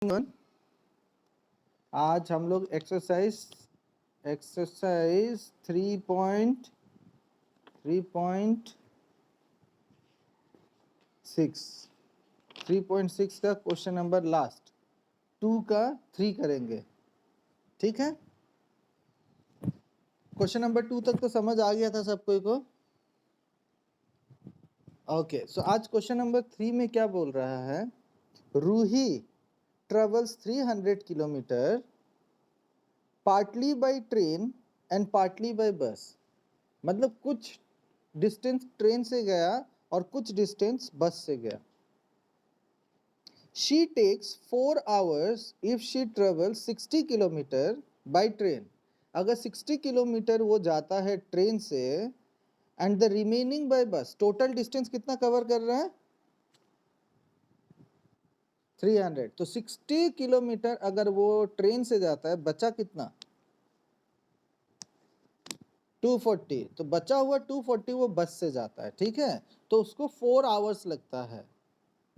Afternoon. आज हम लोग एक्सरसाइज 3.6 का क्वेश्चन नंबर लास्ट 2 का 3 करेंगे। ठीक है, क्वेश्चन नंबर 2 तक तो समझ आ गया था सब कोई को। ओके, सो आज क्वेश्चन नंबर 3 में क्या बोल रहा है, Ruhi travels 300 kilometre partly by train and partly by bus. मतलब कुछ डिस्टेंस ट्रेन से गया और कुछ डिस्टेंस बस से गया। She takes 4 hours if she travels 60 kilometre by train. अगर 60 किलोमीटर वो जाता है ट्रेन से एंड द रिमेनिंग बाय बस, टोटल डिस्टेंस कितना कवर कर रहा है 300। तो 60 किलोमीटर अगर वो ट्रेन से जाता है, बचा कितना 240। तो बचा हुआ 240 वो बस से जाता है। ठीक है, तो उसको 4 आवर्स लगता है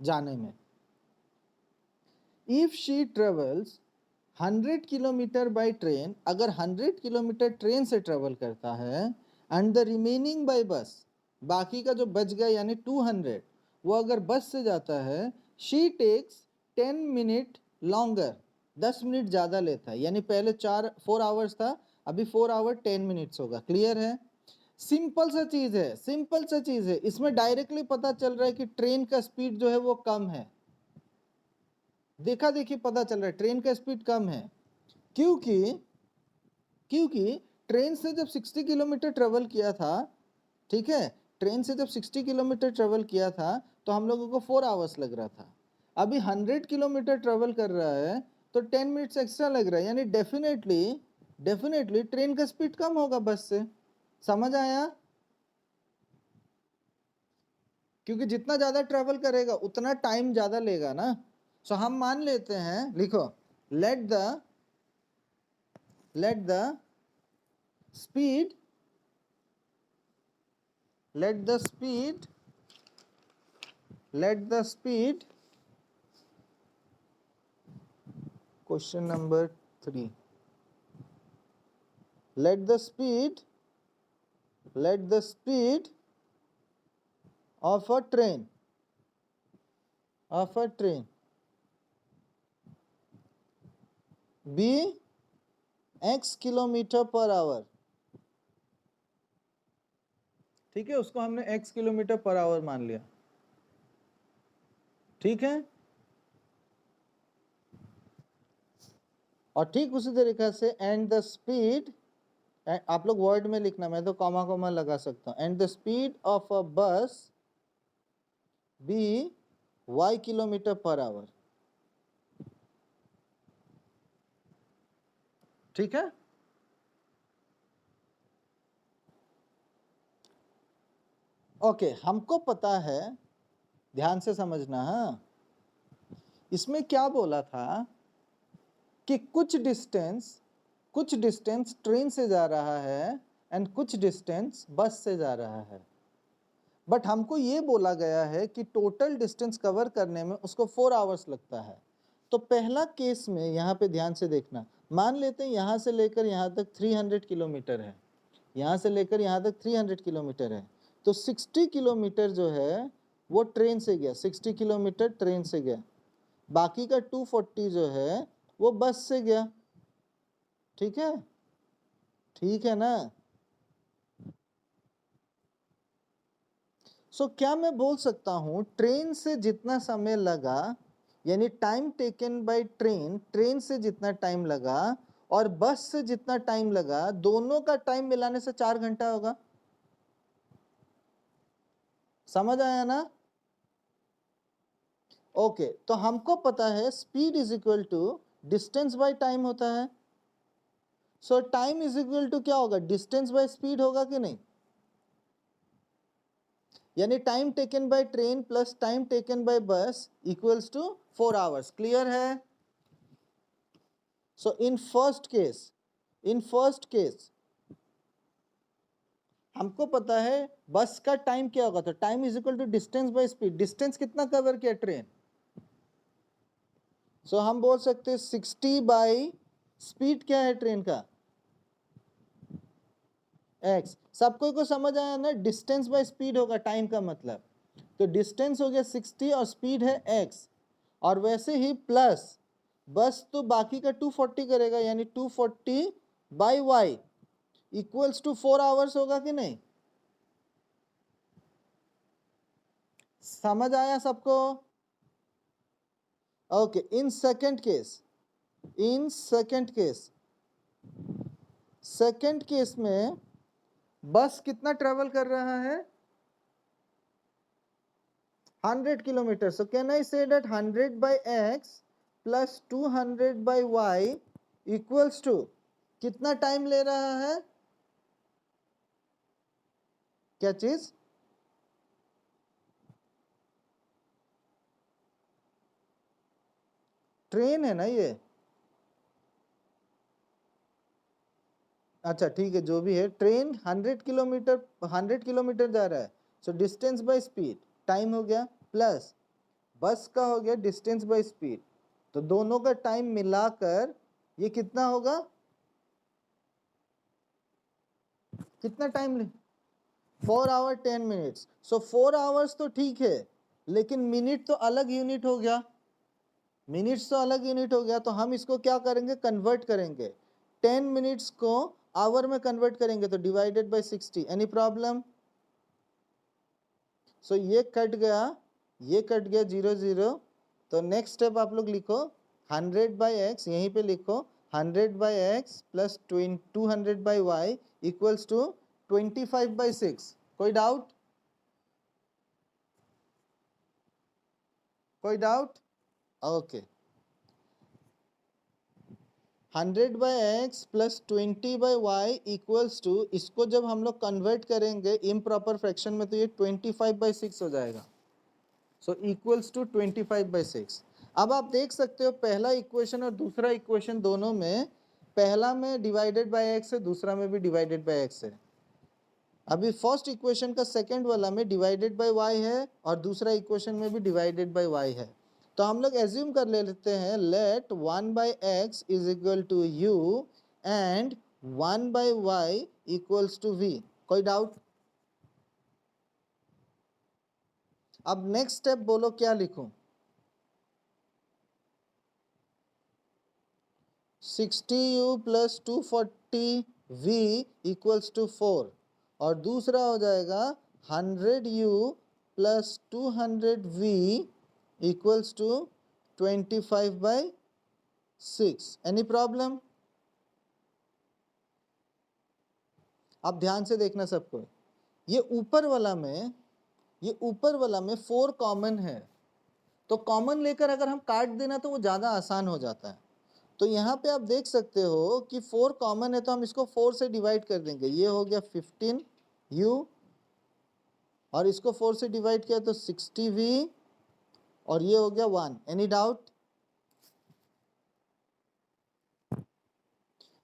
जाने में। If she travels 100 kilometre by train, अगर 100 किलोमीटर ट्रेन से ट्रेवल करता है एंड द रिमेनिंग बाय बस, बाकी का जो बच गया यानी 200 वो अगर बस से जाता है, she takes 10 minute longer, 10 minute ज़्यादा लेता है। यानी पहले 4 आवर्स था, अभी 4 आवर 10 मिनट्स होगा। क्लियर है, सिंपल सा चीज़ है, सिंपल सा चीज़ है। इसमें डायरेक्टली पता चल रहा है कि ट्रेन का स्पीड जो है वो कम है। देखा देखी पता चल रहा है ट्रेन का स्पीड कम है, क्योंकि ट्रेन से जब 60 किलोमीटर ट्रेवल किया था, ठीक है, ट्रेन से जब 60 किलोमीटर ट्रेवल किया था तो हम लोगों को 4 आवर्स लग रहा था। अभी 100 किलोमीटर ट्रेवल कर रहा है तो 10 मिनट्स एक्स्ट्रा लग रहा है। यानी डेफिनेटली ट्रेन का स्पीड कम होगा बस से। समझ आया, क्योंकि जितना ज्यादा ट्रेवल करेगा उतना टाइम ज्यादा लेगा ना। सो हम मान लेते हैं, लिखो, let the speed let the speed question number 3, let the speed of a train be x kilometre per hour. ठीक है, उसको हमने x किलोमीटर पर आवर मान लिया। ठीक है, और ठीक उसी तरीके से एंड द स्पीड, आप लोग वर्ड में लिखना, मैं तो कॉमा कॉमा लगा सकता हूं, and the speed of a bus be y kilometre per hour. ठीक है, ओके, हमको पता है, ध्यान से समझना। हाँ, इसमें क्या बोला था कि कुछ डिस्टेंस ट्रेन से जा रहा है एंड कुछ डिस्टेंस बस से जा रहा है। बट हमको ये बोला गया है कि टोटल डिस्टेंस कवर करने में उसको 4 आवर्स लगता है। तो पहला केस में यहाँ पे ध्यान से देखना, मान लेते हैं यहाँ से लेकर यहाँ तक 300 किलोमीटर है, यहाँ से लेकर यहाँ तक 300 किलोमीटर है। तो 60 किलोमीटर जो है वो ट्रेन से गया, 60 किलोमीटर ट्रेन से गया, बाकी का 240 जो है वो बस से गया। ठीक है, ठीक है ना। सो क्या मैं बोल सकता हूं ट्रेन से जितना समय लगा, यानी टाइम टेकन बाय ट्रेन से जितना टाइम लगा और बस से जितना टाइम लगा, दोनों का टाइम मिलाने से 4 घंटा होगा। समझ आया ना। ओके, तो हमको पता है speed is equal to distance by time होता है। So time is equal to क्या होगा, डिस्टेंस बाय स्पीड होगा कि नहीं। यानी time taken by train plus time taken by bus equals to 4 hours. Clear है। सो इन फर्स्ट केस हमको पता है बस का टाइम क्या होगा, तो time is equal to distance by speed. Distance कितना कवर किया ट्रेन, सो हम बोल सकते हैं 60 बाई स्पीड क्या है ट्रेन का, x। सबको को समझ आया ना, डिस्टेंस बाय स्पीड होगा टाइम का मतलब, तो डिस्टेंस हो गया 60 और स्पीड है x। और वैसे ही प्लस बस तो बाकी का 240 करेगा, यानी 240 by Y equals to 4 hours होगा कि नहीं, समझ आया सबको? ओके, इन सेकंड केस में बस कितना ट्रेवल कर रहा है, 100 kilometre. So can I say that 100 by x plus 200 by y equals to कितना टाइम ले रहा है, क्या चीज, ट्रेन है ना ये, अच्छा ठीक है, जो भी है, ट्रेन 100 किलोमीटर जा रहा है, so distance by speed time हो गया, प्लस बस का हो गया डिस्टेंस बाय स्पीड, तो दोनों का टाइम मिलाकर ये कितना होगा, कितना टाइम ले, 4 आवर 10 मिनट्स। सो 4 आवर्स तो ठीक है, लेकिन मिनट तो अलग यूनिट हो गया, तो हम इसको क्या करेंगे, कन्वर्ट करेंगे, 10 मिनट्स को आवर में कन्वर्ट करेंगे, तो divided by 60। Any problem? So ये कट गया 0 0। तो नेक्स्ट स्टेप आप लोग लिखो 100 बाई एक्स, यहीं पे लिखो 100 by X plus 200 by Y equals to 25 by 6। कोई doubt? Okay, 100 by X plus 20 by Y equals to, इसको जब हम लोग कन्वर्ट करेंगे इम्प्रॉपर फ्रैक्शन में, तो ये 25 बाई 6 हो जाएगा। So equals to 25 by 6। अब आप देख सकते हो पहला इक्वेशन और दूसरा इक्वेशन दोनों में, पहला में डिवाइडेड बाय एक्स है, दूसरा में भी डिवाइडेड बाय एक्स है। अभी फर्स्ट इक्वेशन का सेकंड वाला में डिवाइडेड बाय वाई है और दूसरा इक्वेशन में भी डिवाइडेड बाय वाई है। तो हम लोग एज्यूम कर लेते हैं, let 1 by X is equal to U and 1 by Y equals to V. कोई डाउट? अब नेक्स्ट स्टेप बोलो क्या लिखूं, 60u plus 240v equals to 4, और दूसरा हो जाएगा 100u plus 200v equals to 25 by 6। Any problem? अब ध्यान से देखना सबको, ये ऊपर वाला में 4 कॉमन है, तो कॉमन लेकर अगर हम काट देना तो वो ज़्यादा आसान हो जाता है। तो यहाँ पे आप देख सकते हो कि 4 कॉमन है, तो हम इसको 4 से डिवाइड कर देंगे, ये हो गया 15u और इसको 4 से डिवाइड किया तो 60v और ये हो गया 1। Any doubt?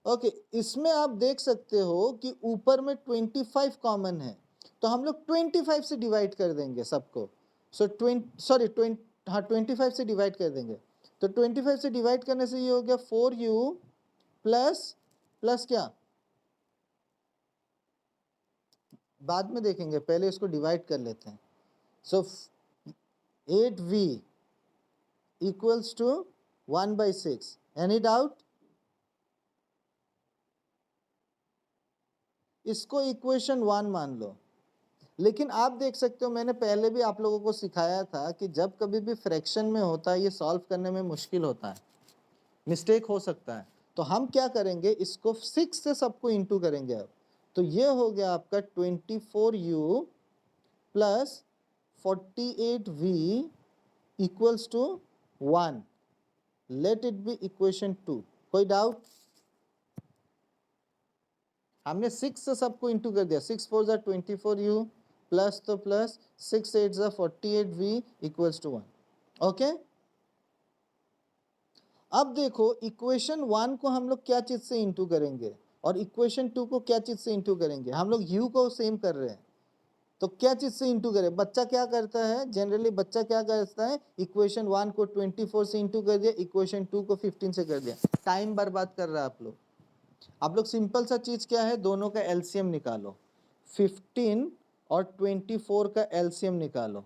ओके, इसमें आप देख सकते हो कि ऊपर में 25 कॉमन है, तो हम लोग 25 से डिवाइड कर देंगे सबको। सो 25 से डिवाइड कर देंगे, तो 25 से डिवाइड करने से ये हो गया 4u प्लस क्या, बाद में देखेंगे, पहले इसको डिवाइड कर लेते हैं। So 8v equals to 1 by 6। Any doubt? इसको इक्वेशन 1 मान लो। लेकिन आप देख सकते हो, मैंने पहले भी आप लोगों को सिखाया था कि जब कभी भी फ्रैक्शन में होता है, ये सॉल्व करने में मुश्किल होता है, मिस्टेक हो सकता है। तो हम क्या करेंगे, इसको 6 से सबको इंटू करेंगे। अब तो ये हो गया आपका 24u plus 48v equals to 1। Let it be equation 2। कोई डाउट? हमने 6 से सबको इंटू कर दिया, 6 4 ज़ा 24u प्लस तो प्लस 6 8 ज़ा 48v इक्वल्स टू 1। ओके, अब देखो इक्वेशन 1 को हम लोग क्या चीज से इंटू करेंगे और इक्वेशन 2 को क्या चीज से इंटू करेंगे। हम लोग u को सेम कर रहे हैं, तो क्या चीज से इंटू करें? बच्चा क्या करता है जनरली, बच्चा क्या करता है, इक्वेशन 1 को 24 से इंटू कर दिया, इक्वेशन 2 को 15 से कर दिया, टाइम बर्बाद कर रहा है आप लोग। आप लोग सिंपल सा चीज क्या है, दोनों का एलसीएम निकालो, 15 और 24 का एलसीएम निकालो।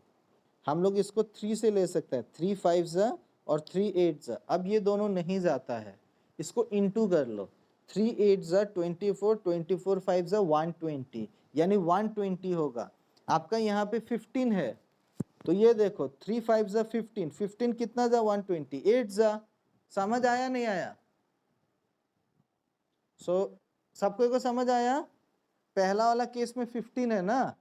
हम लोग इसको 3 से ले सकते हैं, 3 5 जा और 3 8 जा। अब ये दोनों नहीं जाता है, इसको इंटू कर लो, 3 8 जा 24, 24 5 जा 120, यानी 120 होगा। आपका यहाँ पे 15 है, तो ये देखो 3 5 जा 15, 15 कितना जा 120, 8 जा। समझ आया नहीं आया? सबको को समझ आया? पहला वाला केस में 15 है ना,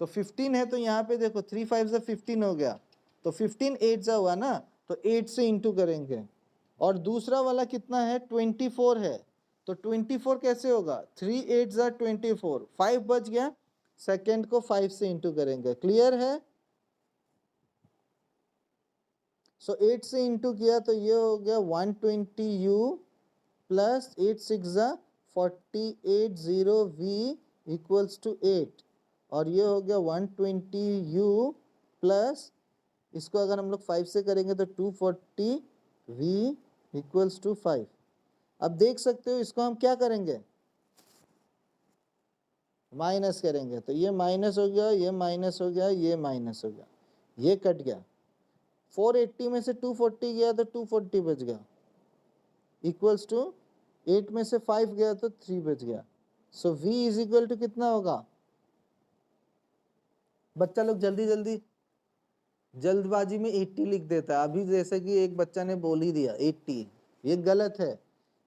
तो 15 है, तो यहाँ पे देखो 3 5 जा 15 हो गया, तो 15 8 जा हुआ ना, तो 8 से इंटू करेंगे। और दूसरा वाला कितना है, 24 है, तो 24 कैसे होगा, 3 8 जा 24, 5 बच गया, सेकेंड को 5 से इंटू करेंगे। क्लियर है? सो 8 से इंटू किया तो ये हो गया 120u प्लस 8 6 जा 48,0v इक्वल्स टू 8, और ये हो गया 120u प्लस, इसको अगर हम लोग 5 से करेंगे तो 240v इक्वल्स टू 5। अब देख सकते हो इसको हम क्या करेंगे, माइनस करेंगे, तो ये माइनस हो गया, ये माइनस हो गया, ये माइनस हो गया, ये कट गया, 480 में से 240 गया तो 240 बच गया, इक्वल्स टू 8 में से 5 गया तो 3 बच गया। सो v इज इक्वल टू कितना होगा? बच्चा लोग जल्दी जल्दी जल्दबाजी में 80 लिख देता है, अभी जैसे कि एक बच्चा ने बोल ही दिया 80, ये गलत है,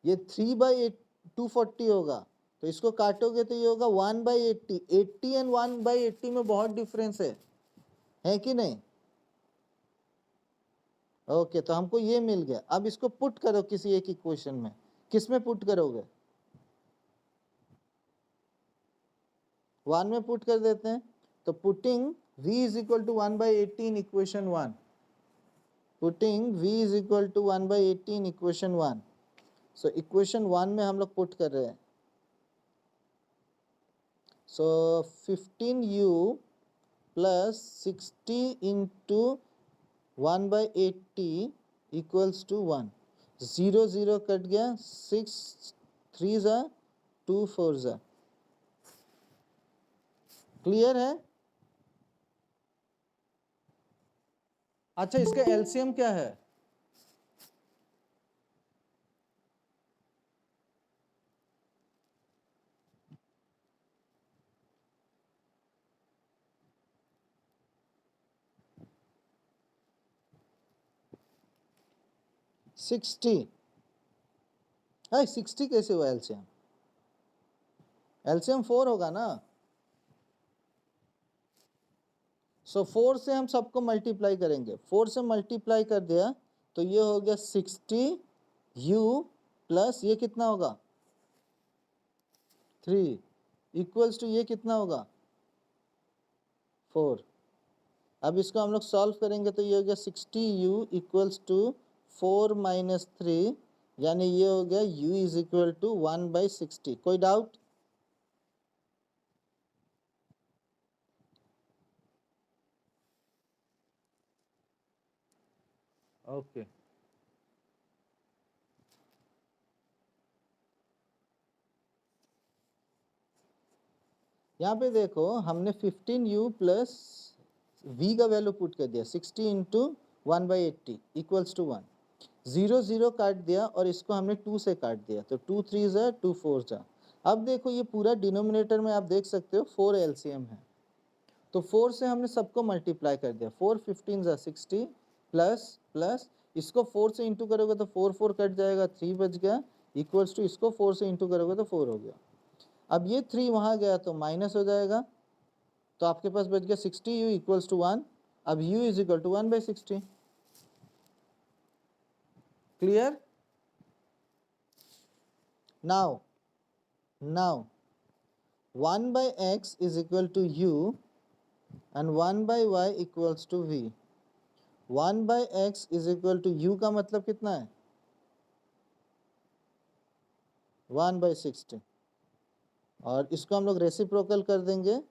ये 3/240 होगा, तो इसको काटोगे तो ये होगा 1/80, 80 एंड 1/80 में बहुत डिफरेंस है कि नहीं? ओके, तो हमको ये मिल गया। अब इसको पुट करो किसी एक इक्वेशन में, किस में पुट करोगे? 1 में पुट कर देते हैं, तो putting v is equal to 1/80 in equation 1, putting v is equal to 1/80 in equation 1। So equation 1 में हम लोग पुट कर रहे हैं, so 15u plus 60 into 1/80 equals to 1, 0 0 cut गया, 6 3 जा 2 4 जा। क्लियर है? अच्छा, इसका एलसीएम क्या है? सिक्सटी। 60 कैसे हुआ एलसीएम? एलसीएम 4 होगा ना। सो 4 से हम सबको मल्टीप्लाई करेंगे, 4 से मल्टीप्लाई कर दिया तो ये हो गया 60u प्लस ये कितना होगा 3 इक्वल्स टू ये कितना होगा 4। अब इसको हम लोग सॉल्व करेंगे तो ये हो गया 60u इक्वल्स टू 4 माइनस 3, यानी ये हो गया u इज इक्वल टू 1/60। कोई डाउट? ओके, यहाँ पे देखो हमने 15u प्लस v का वैल्यू पुट कर दिया, 60 इंटू 1/80 इक्वल्स टू 1, 0 0 काट दिया और इसको हमने 2 से काट दिया, तो 2 3 जा 2 4 जा। अब देखो ये पूरा डिनोमिनेटर में आप देख सकते हो 4 एलसीएम है, तो 4 से हमने सबको मल्टीप्लाई कर दिया, 4 15 जा 60 प्लस प्लस इसको 4 से इंटू करोगे तो 4 4 कट जाएगा, 3 बच गया, इक्वल्स टू इसको 4 से इंटू करोगे तो 4 हो गया। अब ये 3 वहाँ गया तो माइनस हो जाएगा, तो आपके पास बच गया 60u इक्वल्स टू 1। अब u is equal to 1/60। Clear? Now 1/x is equal to u and 1/y equals to v। 1/x is equal to u का मतलब कितना है 1/60, और इसको हम लोग रेसिप्रोकल कर देंगे,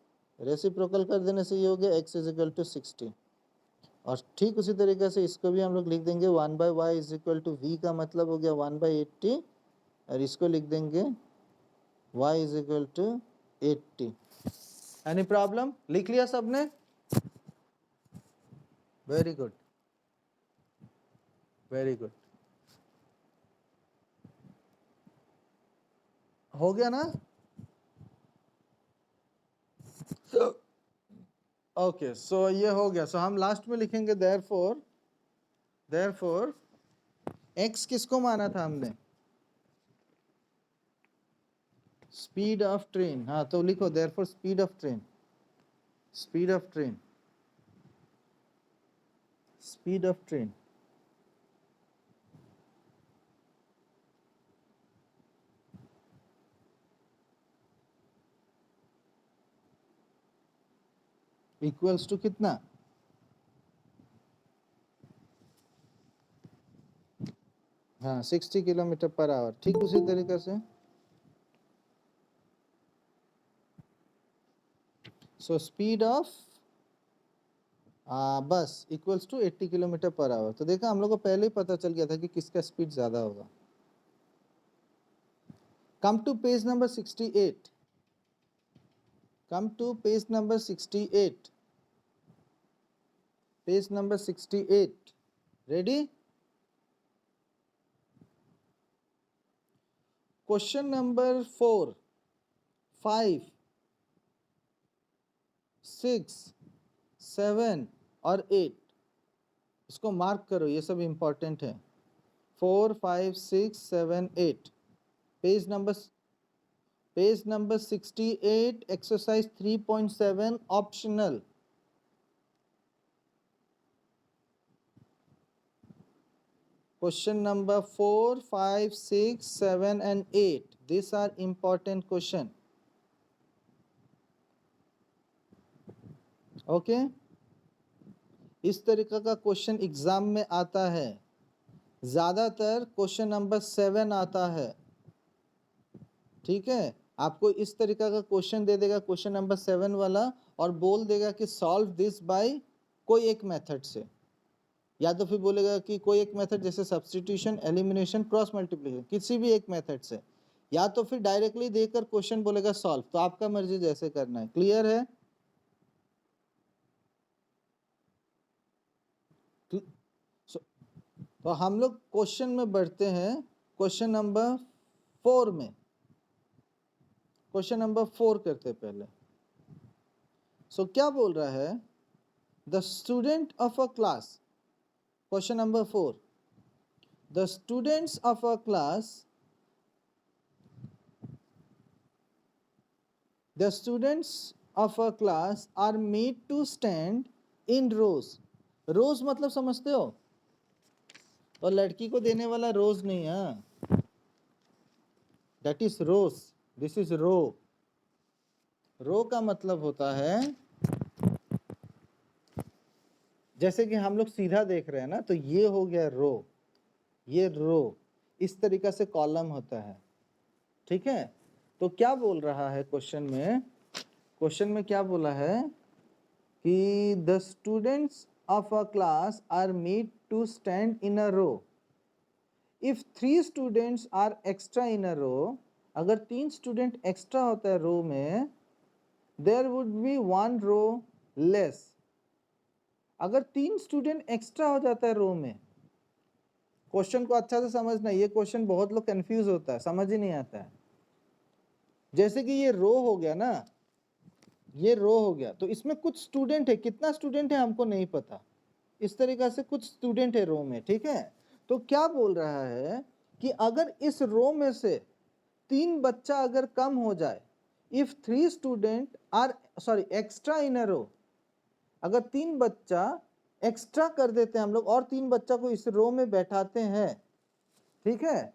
रेसिप्रोकल कर देने से ये हो गया x इज इक्वल टू 60। और ठीक उसी तरीके से इसको भी हम लोग लिख देंगे 1/y is equal to v का मतलब हो गया 1/80 और इसको लिख देंगे y is equal to 80। Any problem? लिख लिया सबने? Very good, very good. हो गया ना? ओके, सो ये हो गया। सो हम लास्ट में लिखेंगे देयरफॉर x किसको माना था हमने? Speed of train. हाँ, तो लिखो therefore speed of train, speed of train, speed of train equals to कितना? हाँ, 60 किलोमीटर पर आवर। ठीक उसी तरीके से so speed of bus equals to 80 kilometre per hour. तो देखा, हम लोग को पहले ही पता चल गया था कि किसका स्पीड ज्यादा होगा। Come to page number 68, come to page number 68, page number 68। Ready? Question number 4, 5, 6, 7 और 8, इसको मार्क करो, ये सब इंपॉर्टेंट है। 4, 5, 6, 7, 8, page number 68, exercise 3.7 optional. Question number 4, 5, 6, 7 and 8. These are important question. Okay, इस तरीका का क्वेश्चन एग्जाम में आता है। ज्यादातर क्वेश्चन नंबर 7 आता है। ठीक है, आपको इस तरीका का क्वेश्चन दे देगा, क्वेश्चन नंबर 7 वाला, और बोल देगा कि सॉल्व दिस बाय कोई एक मेथड से, या तो फिर बोलेगा कि कोई एक मेथड जैसे सब्स्टिट्यूशन, एलिमिनेशन, क्रॉस मल्टीप्लिकेशन, किसी भी एक मेथड से, या तो फिर डायरेक्टली देकर क्वेश्चन बोलेगा सॉल्व। तो आपका मर्जी जैसे करना है। क्लियर है? तो हम लोग क्वेश्चन में बढ़ते हैं। क्वेश्चन नंबर 4 में, क्वेश्चन नंबर 4 करते पहले। क्या बोल रहा है? The student of a class, question number 4, the students of a class, the students of a class are made to stand in rows. rows मतलब समझते हो? और लड़की को देने वाला रोज नहीं है, that is rows, this is row. रो का मतलब होता है, जैसे कि हम लोग सीधा देख रहे हैं ना, तो ये हो गया रो, ये रो। इस तरीका से कॉलम होता है। ठीक है, तो क्या बोल रहा है क्वेश्चन में? क्वेश्चन में क्या बोला है कि the students of a class are made to stand in a row. If 3 students are extra in a row, अगर 3 स्टूडेंट एक्स्ट्रा होता है रो में, there would be 1 row less. अगर 3 स्टूडेंट एक्स्ट्रा हो जाता है रो में, क्वेश्चन को अच्छा से समझना, ये क्वेश्चन बहुत लोग कंफ्यूज होता है, समझ ही नहीं आता है। जैसे कि ये रो हो गया ना, ये रो हो गया, तो इसमें कुछ स्टूडेंट है, कितना स्टूडेंट है हमको नहीं पता, इस तरीका से कुछ स्टूडेंट है रो में। ठीक है, तो क्या बोल रहा है कि अगर इस रो में से 3 बच्चा अगर कम हो जाए, if 3 student are sorry extra in a row, अगर 3 बच्चा एक्स्ट्रा कर देते हैं हम लोग और 3 बच्चा को इस रो में बैठाते हैं, ठीक है,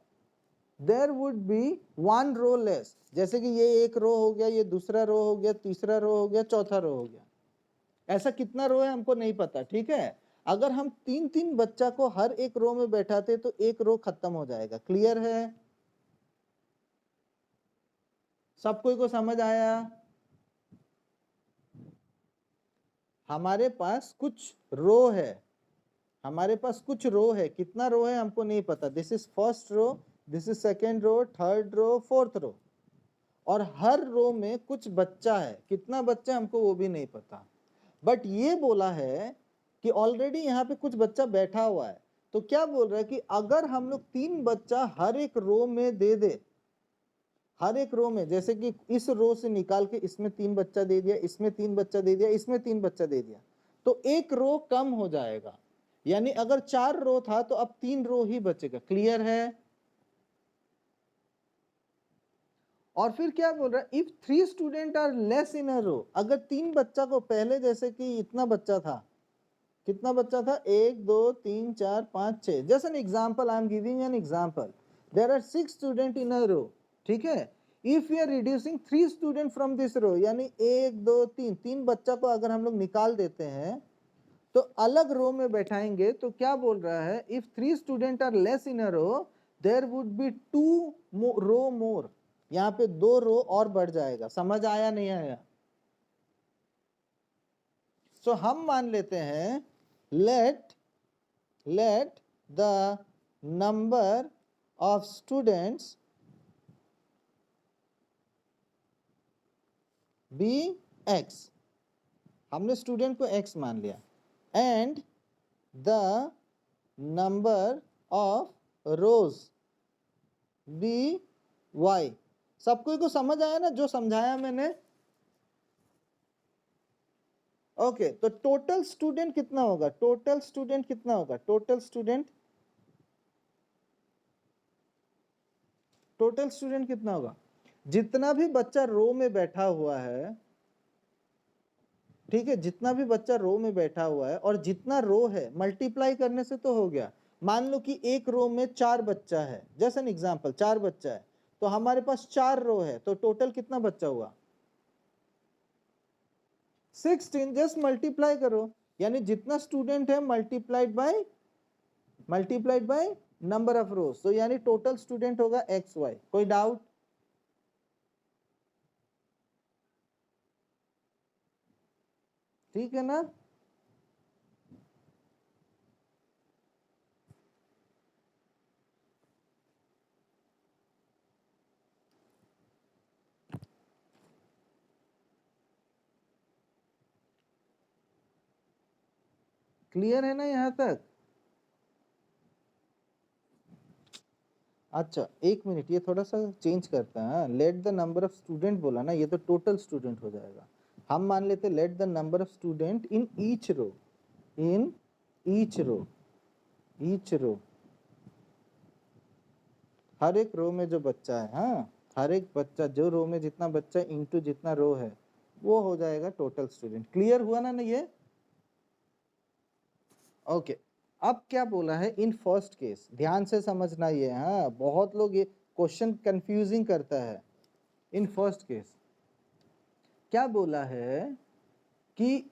there would be 1 row less. जैसे कि ये एक रो हो गया, ये दूसरा रो हो गया, तीसरा रो हो गया, चौथा रो हो गया। ऐसा कितना रो है हमको नहीं पता। ठीक है, अगर हम 3-3 बच्चा को हर एक रो में बैठाते तो एक रो खत्म हो जाएगा। क्लियर है? सब कोई को समझ आया? हमारे पास कुछ रो है, हमारे पास कुछ रो है, कितना रो है हमको नहीं पता। This is first row, this is second row, third row, fourth row, और हर रो में कुछ बच्चा है, कितना बच्चा हमको वो भी नहीं पता। बट ये बोला है कि ऑलरेडी यहाँ पे कुछ बच्चा बैठा हुआ है, तो क्या बोल रहा है कि अगर हम लोग 3 बच्चा हर एक रो में दे दे, हर एक रो में, जैसे कि इस रो से निकाल के इसमें 3 बच्चा दे दिया, इसमें 3 बच्चा दे दिया, इसमें 3 बच्चा दे दिया, तो एक रो कम हो जाएगा। यानी अगर 4 रो था तो अब 3 रो ही बचेगा। क्लियर है? और फिर क्या बोल रहा है, if 3 student are less in a row, अगर 3 बच्चा को, पहले जैसे कि इतना बच्चा था, कितना बच्चा था, 1 2 3 4 5 6, just an example, I am giving an example, there are 6 student in a row, ठीक है। If you are reducing 3 student from this row, यानी 1 2 3, 3 बच्चा को अगर हम लोग निकाल देते हैं तो अलग रो में बैठाएंगे, तो क्या बोल रहा है, if 3 student are less in a row, there would be 2 row more, यहाँ पे 2 रो और बढ़ जाएगा। समझ आया नहीं आया? सो हम मान लेते हैं, let the number of students be x, हमने स्टूडेंट को x मान लिया, and the number of rows be y। सबको को समझ आया ना जो समझाया मैंने? ओके, तो टोटल स्टूडेंट कितना होगा, टोटल स्टूडेंट कितना होगा, टोटल स्टूडेंट कितना होगा, जितना भी बच्चा रो में बैठा हुआ है, ठीक है, जितना भी बच्चा रो में बैठा हुआ है, और जितना रो है मल्टीप्लाई करने से तो हो गया। मान लो कि एक रो में 4 बच्चा है, जैसे एन एग्जांपल 4 बच्चा है, तो हमारे पास 4 रो है, तो टोटल कितना बच्चा हुआ, 16। जस्ट मल्टीप्लाई करो, यानी जितना स्टूडेंट है मल्टीप्लाइड बाय नंबर ऑफ रोज, तो यानी टोटल स्टूडेंट होगा XY। कोई डाउट? ठीक है ना? क्लियर है ना यहां तक? अच्छा एक मिनट, ये थोड़ा सा चेंज करते हैं। Late the number of student बोला ना, ये तो टोटल स्टूडेंट हो जाएगा। हम मान लेते let the number of student in each row, in each row, each row, हर एक रो में जो बच्चा है, हाँ, हर एक बच्चा, जो रो में जितना बच्चा इंटू जितना रो है, वो हो जाएगा टोटल स्टूडेंट। क्लियर हुआ ना ये? ओके, अब क्या बोला है इन फर्स्ट केस, ध्यान से समझना ये, हाँ, बहुत लोग ये क्वेश्चन कंफ्यूजिंग करता है। इन फर्स्ट केस क्या बोला है कि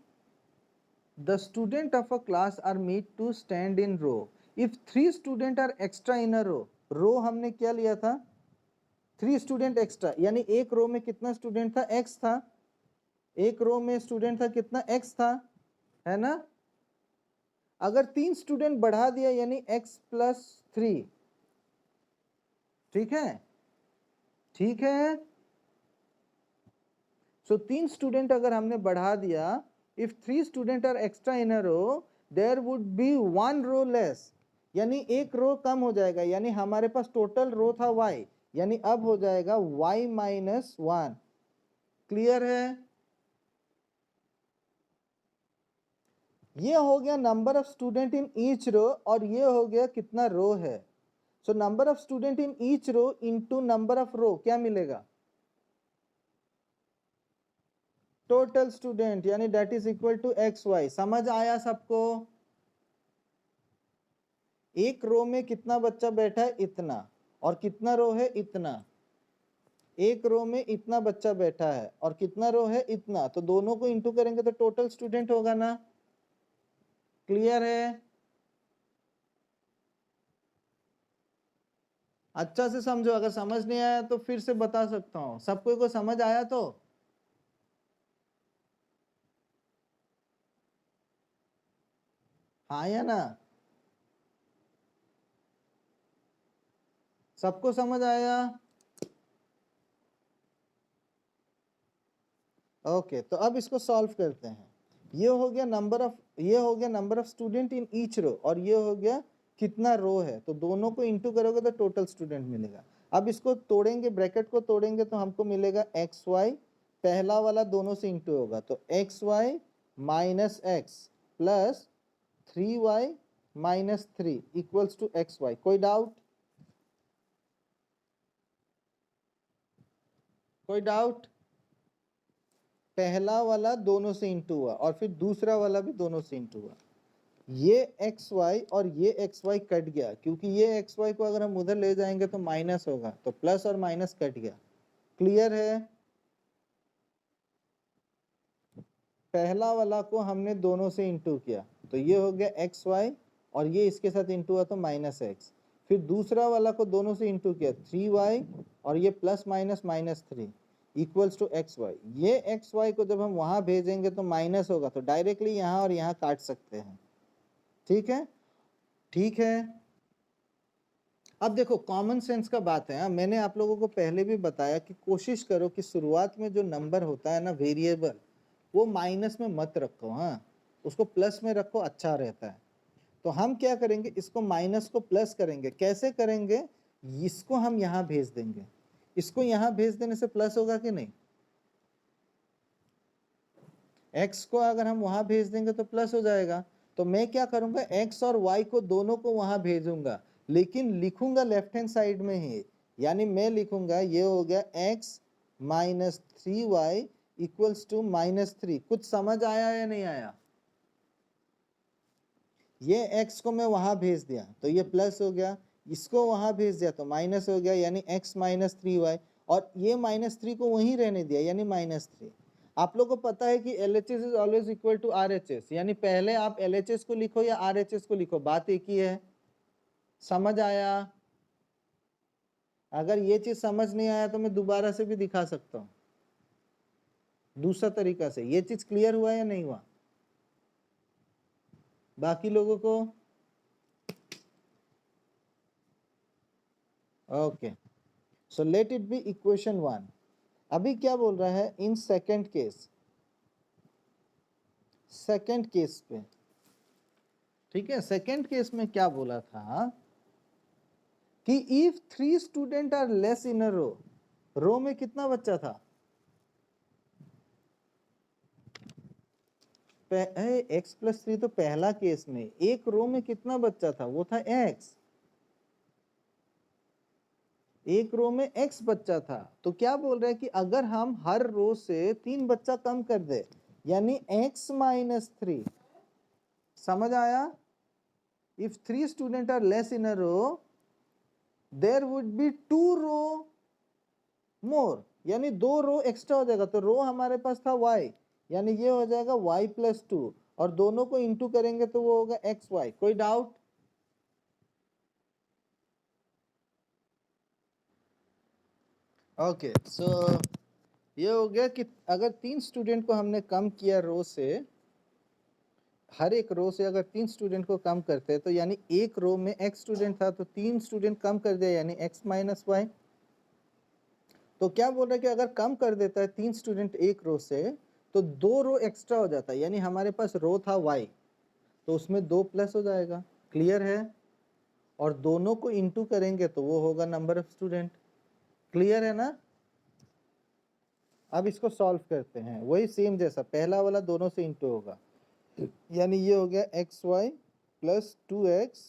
the student of a class are made to stand in row if 3 student are extra in a row. Row हमने क्या लिया था, 3 स्टूडेंट एक्स्ट्रा, यानी एक रो में कितना स्टूडेंट था, x था, एक रो में स्टूडेंट था कितना, x था, है ना। अगर 3 स्टूडेंट बढ़ा दिया यानी x+3, ठीक है, ठीक है। सो 3 स्टूडेंट अगर हमने बढ़ा दिया, if 3 student are extra in a row, there would be 1 row less, यानी एक रो कम हो जाएगा, यानी हमारे पास टोटल रो था y, यानी अब हो जाएगा y-1। क्लियर है? ये हो गया number of student in each row, और ये हो गया कितना रो है। So number of student in each row into number of row क्या मिलेगा, टोटल स्टूडेंट, यानी that is equal to XY। समझ आया सबको? एक रो में कितना बच्चा बैठा है, इतना, और कितना रो है, इतना। एक रो में इतना बच्चा बैठा है और कितना रो है, इतना, तो दोनों को इंटू करेंगे तो टोटल स्टूडेंट होगा ना। क्लियर है? अच्छा से समझो, अगर समझ नहीं आया तो फिर से बता सकता हूँ। सबको को समझ आया तो हाँ या ना? सबको समझ आया? ओके, तो अब इसको सॉल्व करते हैं। ये हो गया number of student in each row, और ये हो गया कितना रो है, तो दोनों को इंटू करोगे तो टोटल स्टूडेंट मिलेगा। अब इसको तोड़ेंगे, ब्रैकेट को तोड़ेंगे तो हमको मिलेगा एक्स वाई, पहला वाला दोनों से इंटू होगा, तो x y minus x plus 3y minus 3 equals to x y. कोई डाउट? कोई डाउट? पहला वाला दोनों से इंटू हुआ और फिर दूसरा वाला भी दोनों से इंटू हुआ। ये एक्स वाई और ये एक्स वाई कट गया, क्योंकि ये एक्स वाई को अगर हम उधर ले जाएंगे तो माइनस होगा, तो प्लस और माइनस कट गया। क्लियर है? पहला वाला को हमने दोनों से इंटू किया, तो ये हो गया एक्स वाई, और ये इसके साथ इंटू हुआ तो माइनस एक्स। फिर दूसरा वाला को दोनों से इंटू किया, 3y, और ये plus minus minus 3 equals to x y. ये एक्स वाई को जब हम वहां भेजेंगे तो माइनस होगा, तो डायरेक्टली यहाँ और यहाँ काट सकते हैं। ठीक है? ठीक है। अब देखो, कॉमन सेंस का बात है। मैंने आप लोगों को पहले भी बताया कि कोशिश करो कि शुरुआत में जो नंबर होता है ना, वेरिएबल, वो माइनस में मत रखो। हाँ, उसको प्लस में रखो, अच्छा रहता है। तो हम क्या करेंगे, इसको माइनस को प्लस करेंगे। कैसे करेंगे? इसको हम यहाँ भेज देंगे। इसको यहाँ भेज देने से प्लस होगा कि नहीं? x को अगर हम वहां भेज देंगे तो प्लस हो जाएगा। तो मैं क्या करूंगा, x और y को दोनों को वहां भेजूंगा, लेकिन लिखूंगा लेफ्ट हैंड साइड में ही। यानी मैं लिखूंगा, ये हो गया x minus 3y equals to minus 3। कुछ समझ आया या नहीं आया? ये x को मैं वहां भेज दिया तो ये प्लस हो गया, इसको वहां भेज दिया तो माइनस हो गया, यानी x माइनस 3y, और ये माइनस 3 को वहीं रहने दिया, यानी माइनस 3। आप लोग को पता है कि LHS is always equal to RHS, यानी पहले आप LHS को लिखो या RHS को लिखो, बात एक ही है। समझ आया? अगर ये चीज समझ नहीं आया तो मैं दोबारा से भी दिखा सकता हूँ दूसरा तरीका से। ये चीज क्लियर हुआ या नहीं हुआ बाकी लोगों को? Okay, so let it be equation 1। अभी क्या बोल रहा है, इन सेकंड केस पे, ठीक है, सेकंड केस में क्या बोला था कि if 3 student are less in a row में कितना बच्चा था? एक्स प्लस 3 तो पहला केस में, एक रो में कितना बच्चा था? वो था एक्स। एक रो में x बच्चा था। तो क्या बोल रहे हैं कि अगर हम हर रो से 3 बच्चा कम कर दे, यानी x माइनस 3। समझ आया? If 3 student are less in a row, there would be 2 row more, यानी 2 रो एक्स्ट्रा हो जाएगा। तो रो हमारे पास था y, यानी ये हो जाएगा y प्लस 2, और दोनों को इंटू करेंगे तो वो होगा एक्स वाई। कोई डाउट? ओके, सो ये हो गया कि अगर 3 स्टूडेंट को हमने कम किया रो से, हर एक रो से अगर 3 स्टूडेंट को कम करते हैं, तो यानी एक रो में x स्टूडेंट था तो 3 स्टूडेंट कम कर दिया, यानी x माइनस वाई। तो क्या बोल रहे हैं कि अगर कम कर देता है 3 स्टूडेंट एक रो से, तो 2 रो एक्स्ट्रा हो जाता है, यानी हमारे पास रो था y, तो उसमें 2 प्लस हो जाएगा। क्लियर है? और दोनों को इंटू करेंगे तो वो होगा नंबर ऑफ स्टूडेंट। क्लियर है ना? अब इसको सॉल्व करते हैं, वही सेम जैसा पहला वाला, दोनों से इंटू होगा, यानी ये हो गया x y plus 2x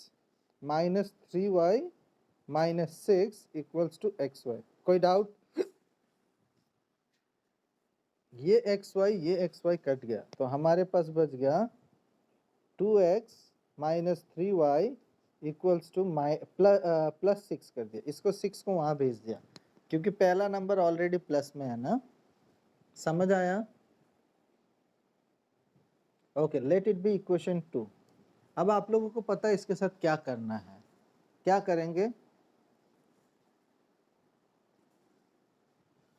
minus 3y minus 6 equals to x y. कोई डाउट? ये एक्स वाई कट गया, तो हमारे पास बच गया 2x minus 3y equals two plus 6 कर दिया। इसको 6 को वहां भेज दिया, क्योंकि पहला नंबर ऑलरेडी प्लस में है ना। समझ आया? Okay, late it be equation 2। अब आप लोगों को पता है इसके साथ क्या करना है। क्या करेंगे?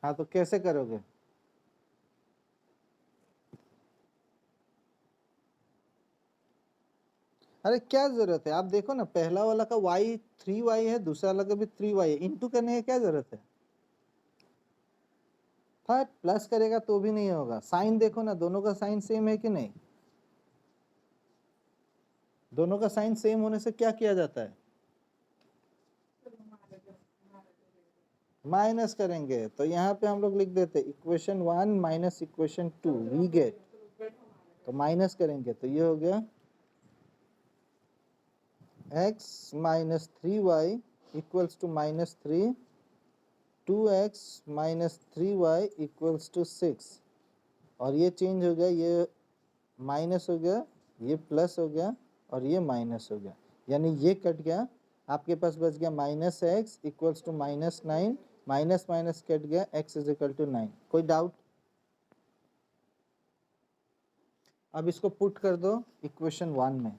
हाँ, तो कैसे करोगे? अरे क्या जरूरत है, आप देखो ना, पहला वाला का y 3y है, दूसरा वाला का भी 3y है, इंटू करने की क्या जरूरत है। थर्ड प्लस करेगा तो भी नहीं होगा। साइन देखो ना, दोनों का साइन सेम है कि नहीं, दोनों का साइन सेम होने से क्या किया जाता है, माइनस करेंगे। तो यहाँ पे हम लोग लिख देते इक्वेशन 1 माइनस इक्वेशन 2 वी गेट, तो माइनस करेंगे तो ये हो गया x minus 3y equals to minus 3, 2x minus 3y equals to 6, और ये चेंज हो गया, ये माइनस हो गया, ये प्लस हो गया, और ये माइनस हो गया, यानी ये कट गया, आपके पास बच गया minus x equals to minus 9, minus minus cut गया, x इज इक्वल टू 9। कोई डाउट। अब इसको पुट कर दो इक्वेशन 1 में,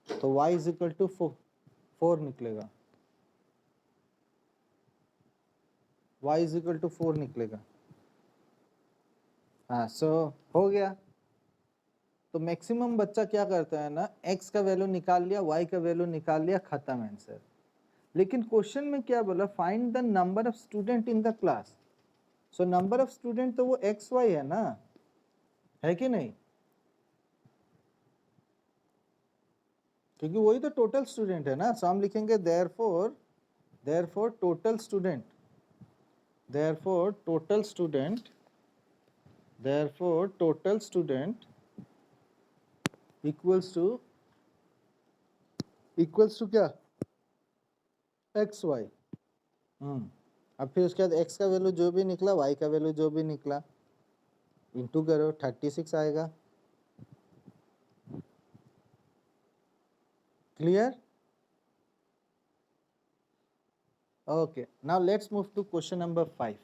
तो y इज इक्वल टू 4 निकलेगा, y इज इक्वल टू 4 निकलेगा। हाँ, सो हो गया। तो मैक्सिमम बच्चा क्या करता है ना, x का वैल्यू निकाल लिया, y का वैल्यू निकाल लिया, खत्म आंसर। लेकिन क्वेश्चन में क्या बोला, find the number of student in the class. So number of student तो वो एक्स वाई है ना, है कि नहीं, क्योंकि वही तो टोटल स्टूडेंट है ना। सो हम लिखेंगे therefore total student, therefore total student, therefore total student equals to क्या, एक्स वाई। अब फिर उसके बाद x का वैल्यू जो भी निकला, y का वैल्यू जो भी निकला, इंटू करो, 36 आएगा। Clear. Okay, now let's move to question number 5।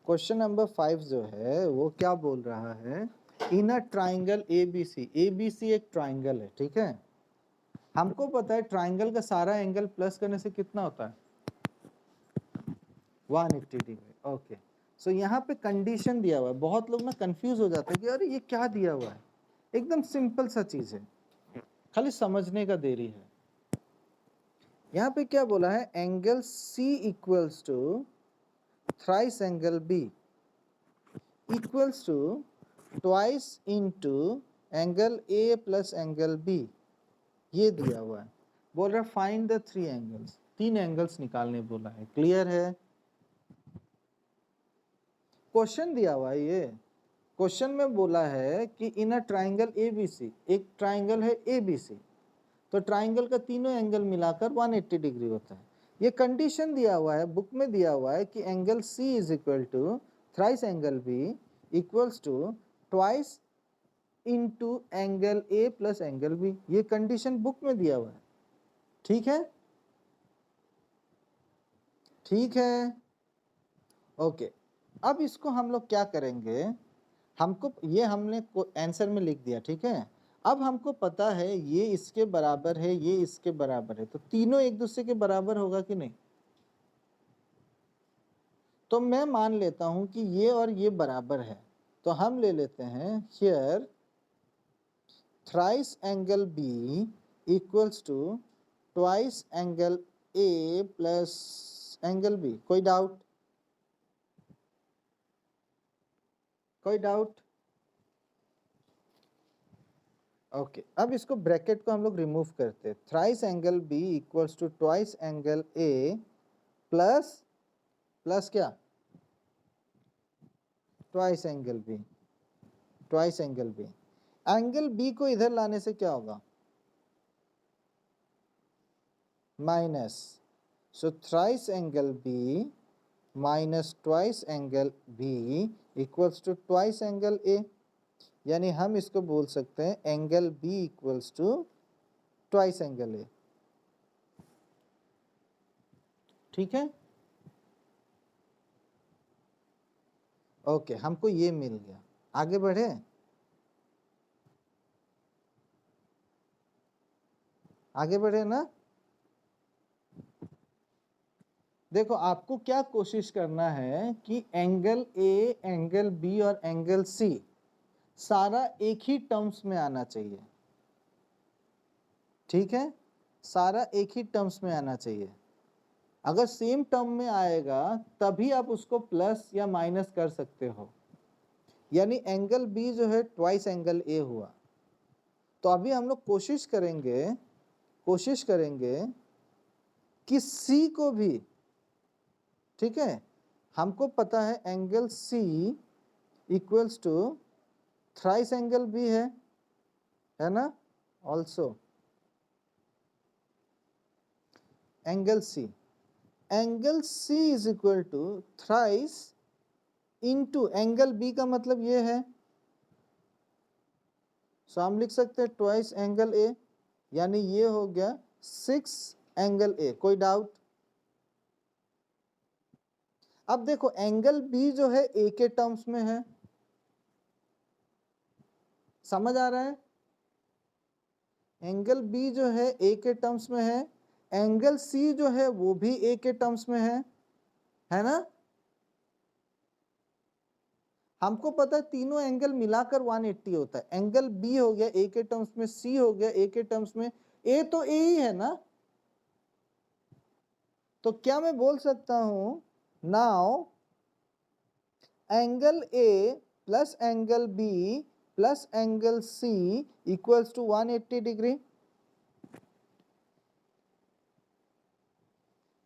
Question number 5 जो है वो क्या बोल रहा है, in a triangle ABC, ABC एक ट्राइंगल है, ठीक है। हमको पता है ट्राइंगल का सारा एंगल प्लस करने से कितना होता है, 180 डिग्री। ओके, सो यहाँ पे कंडीशन दिया हुआ है, बहुत लोग ना कंफ्यूज हो जाते हैं कि अरे ये क्या दिया हुआ है। एकदम सिंपल सा चीज है, खाली समझने का देरी है। यहाँ पे क्या बोला है, angle C equals to thrice angle B equals to twice into angle A plus angle B, ये दिया हुआ है। बोल रहा है फाइंड द 3 एंगल्स, 3 एंगल्स निकालने बोला है। क्लियर है, क्वेश्चन दिया हुआ है ये। क्वेश्चन में बोला है कि इन अ ट्राइंगल ABC, एक ट्राइंगल है ABC, तो ट्राइंगल का तीनों एंगल मिलाकर 180 डिग्री होता है। ये कंडीशन दिया हुआ है, बुक में दिया हुआ है कि angle C is equal to thrice angle B equals to twice into angle A plus angle B। ये कंडीशन बुक में दिया हुआ है, ठीक है, ठीक है। ओके, अब इसको हम लोग क्या करेंगे, हमको ये हमने आंसर में लिख दिया, ठीक है। अब हमको पता है ये इसके बराबर है, ये इसके बराबर है, तो तीनों एक दूसरे के बराबर होगा कि नहीं। तो मैं मान लेता हूं कि ये और ये बराबर है, तो हम ले लेते हैं here thrice angle B equals to twice angle A plus angle B. कोई डाउट, कोई डाउट। ओके, अब इसको ब्रैकेट को हम लोग रिमूव करते हैं। Thrice angle B equals to twice angle A plus plus क्या, twice angle B, twice angle B. Angle B को इधर लाने से क्या होगा, minus. So thrice angle B minus twice angle B equals to twice angle A, यानी हम इसको बोल सकते हैं angle B equals to twice angle A, ठीक है। ओके, हमको ये मिल गया। आगे बढ़े, आगे बढ़े ना। देखो आपको क्या कोशिश करना है कि एंगल ए, एंगल बी और एंगल सी सारा एक ही टर्म्स में आना चाहिए, ठीक है, सारा एक ही टर्म्स में आना चाहिए। अगर सेम टर्म में आएगा तभी आप उसको प्लस या माइनस कर सकते हो, यानी एंगल बी जो है ट्वाइस एंगल ए हुआ। तो अभी हम लोग कोशिश करेंगे कि सी को भी, ठीक है, हमको पता है angle C equals to thrice angle B है ना, also angle C is equal to thrice into angle B का मतलब ये है, सो हम लिख सकते हैं ट्वाइस एंगल ए, यानी ये हो गया 6 एंगल ए। कोई डाउट? अब देखो एंगल बी जो है ए के टर्म्स में है, समझ आ रहा है? एंगल बी जो है ए के टर्म्स में है, एंगल सी जो है वो भी ए के टर्म्स में है ना? हमको पता है तीनों एंगल मिलाकर 180 होता है। एंगल बी हो गया ए के टर्म्स में, सी हो गया ए के टर्म्स में, ए तो ए ही है ना। तो क्या मैं बोल सकता हूं, now angle A plus angle B plus angle C equals to 180 degree.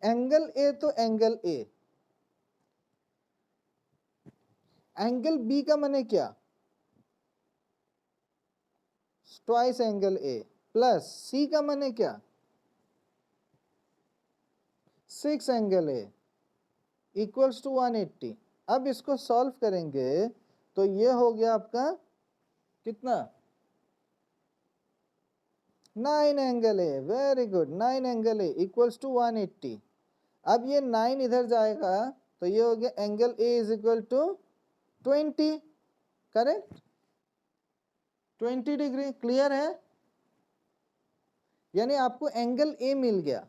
Angle A तो एंगल ए, एंगल बी का माने क्या, twice angle A, plus C का माने क्या, 6 एंगल ए इक्वल्स टू 180। अब इसको सॉल्व करेंगे तो ये हो गया आपका कितना, 9 angle A, very good, 9 angle A equals to 180। अब ये 9 इधर जाएगा तो ये हो गया angle A is equal to 20, correct, 20 degree. Clear है? यानी आपको एंगल ए मिल गया।